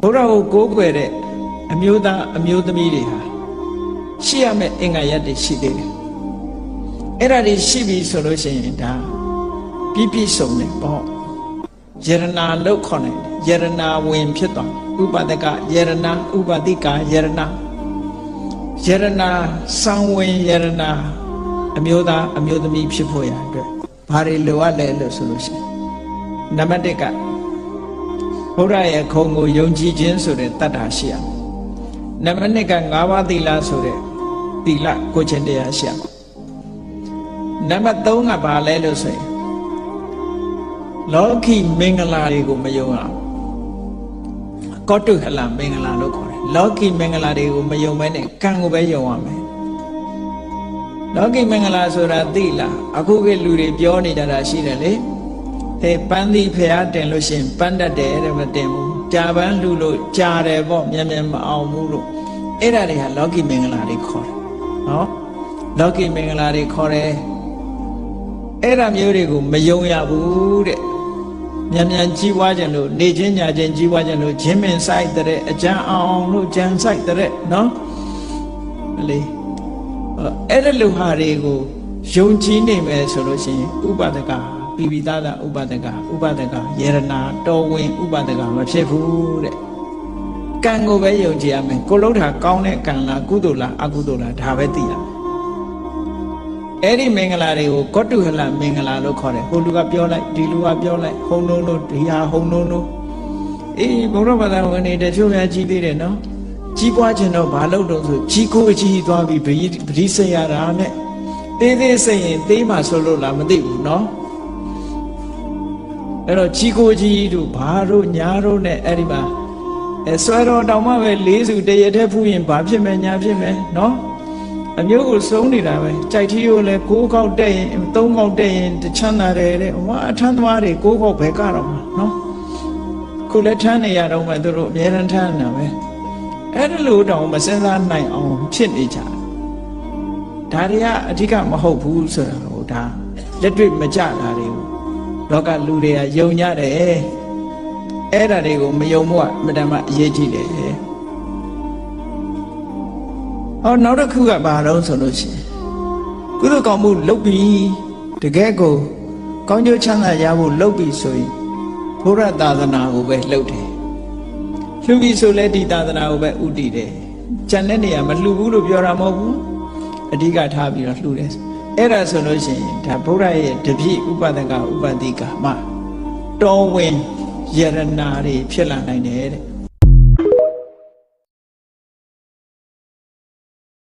ဘုရားကိုကိုးကွယ်တဲ့အမျိုးသားအမျိုးသမီးတွေဟာရှိရမယ့်အင်္ဂါရပ်တွေရှိသေးတယ်အဲ့ဒါတွေရှိပြီဆိုလို့ရှိရင်ဒါပြည့်ပြည့်စုံတယ်ပေါ့ယရနာလို့ခေါ်တယ်ယရနာဝင်ဖြစ်သွားဥပဒကယရနာဥပတိကယရနာယရနာစောင်းဝင်ယရနာအမျိုးသားအမျိုးသမီးဖြစ်ဖို့ရအတွက်ဘာတွေလိုအပ်လဲလို့ဆိုလို့ရှိရင်နံပါတ်1ကဘုရားရဲ့ခုံကိုယုံကြည်ခြင်းဆိုတဲ့တတ္တာရှိရမယ်နံပါတ်2က5ပါးသီလဆိုတဲ့သီလကိုခြင်းတရားရှိရမယ်နံပါတ်3ကဘာလဲလို့ဆိုရင်လောကီမင်္ဂလာတွေကိုမယုံအောင်ကောတုဟလမင်္ဂလာလို့ခေါ်တယ်လောကီမင်္ဂလာတွေကိုမယုံမဲနဲ့ကံကိုပဲယုံရမယ်လောကီမင်္ဂလာဆိုတာသိလားအခုကလူတွေပြောနေကြတာရှိတယ်လေဟဲ့ပန်းသီးဖျားတင်လို့ရှိရင်ပန်းတတ်တယ်တဲ့မတင်ဘူးကြာပန်းလူလို့ကြာတယ်ပေါ့မြန်မြန်မအောင်ဘူးလို့အဲ့ဒါတွေဟာလောကီမင်္ဂလာတွေခေါ်တယ်နော်လောကီမင်္ဂလာတွေခေါ်တယ်အဲ့ဒါမျိုးတွေကိုမယုံရဘူးတဲ့မြန်မြန်ကြီးပွားခြင်းလို့နေချင်းညာချင်းကြီးပွားခြင်းလို့ဂျင်းမင်ဆိုင်တဲ့အကြံအောင်လို့ကြံဆိုင်တဲ့နော်လေအဲ့ဒါလူဟာတွေကိုယုံကြည်နေမယ်ဆိုလို့ရှိရင်ဥပဒကပိပိသဒဥပဒကယရနာတော်ဝင်ဥပဒကမဖြစ်ဘူးတဲ့ကံကိုပဲယုံကြည်ရမယ်ကိုလှုပ်တာကောင်းတဲ့ကံလားကုသိုလ်လားအကုသိုလ်လားဒါပဲသိရမယ်အဲ့ဒီမင်္ဂလာတွေကိုကောတုဟလမင်္ဂလာလို့ခေါ်တယ်ဟိုလူကပြောလိုက်ဒီလူကပြောလိုက်ဟုံလုံးလို့ဒီဟာဟုံလုံးလို့အေးဘုရားဘာသာဝင်တွေတချို့များကြီးသေးတယ်နော်ကြီးပွားခြင်းတော့ဘာလို့တော့ဆိုကြီးကိုကြီးသွားပြီးပရိစိတ်ရတာနဲ့သေးသေးစိတ်ရင်သေးမှဆိုလို့လားမသိဘူးနော်အဲ့တော့ကြီးကိုကြီးတို့ဘာတို့ညာတို့နဲ့အဲ့ဒီမှာဆွဲတော်တောင်မှပဲ4စုတရထဲဖူးရင်ဘာဖြစ်မယ်ညာဖြစ်မယ်နော်အမျိုးကိုစုံနေတာပဲကြိုက်ထီးကိုလည်း6ခေါက်တက်ရင်3ခေါက်တက်ရင်တချမ်းသာတယ်တဲ့ဟောအထမ်းသမားတွေ6ခေါက်ပဲကတော့မှာနော်ခုလည်းထမ်းနေရတော့မှသူတို့အများအားထမ်းနေတာပဲအဲ့ဒါလို့တောင်မစင်စားနိုင်အောင်ဖြစ်နေကြဒါတွေကအဓိကမဟုတ်ဘူးဆိုတာဟိုဒါလက်တွေ့မကြတာတွေကိုလောကလူတွေကယုံကြတယ်အဲ့ဒါတွေကိုမယုံဖို့အမှန်တမ်းအရေးကြီးတယ်ဟောနောက်တစ်ခုကဘာလို့ဆိုလို့ရှိရင်ကုသိုလ်ကောင်းမှုလုပ်ပြီးတကယ်ကိုကောင်းကျိုးချမ်းသာရဖို့လုပ်ပြီးဆိုရင်ဘုရားသာသနာကိုပဲလုပ်တယ်လှူပြီးဆိုလဲဒီသာသနာကိုပဲဥတည်တယ်ကျန်တဲ့နေရာမလှူဘူးလို့ပြောတာမဟုတ်ဘူးအဓိကထားပြီးတော့လှူတယ်အဲ့ဒါဆိုလို့ရှိရင်ဒါဘုရားရဲ့တပြည့်ဥပဒကဥပတိကမှတော်ဝင်ယရနာတွေဖြစ်လာနိုင်တယ်တဲ့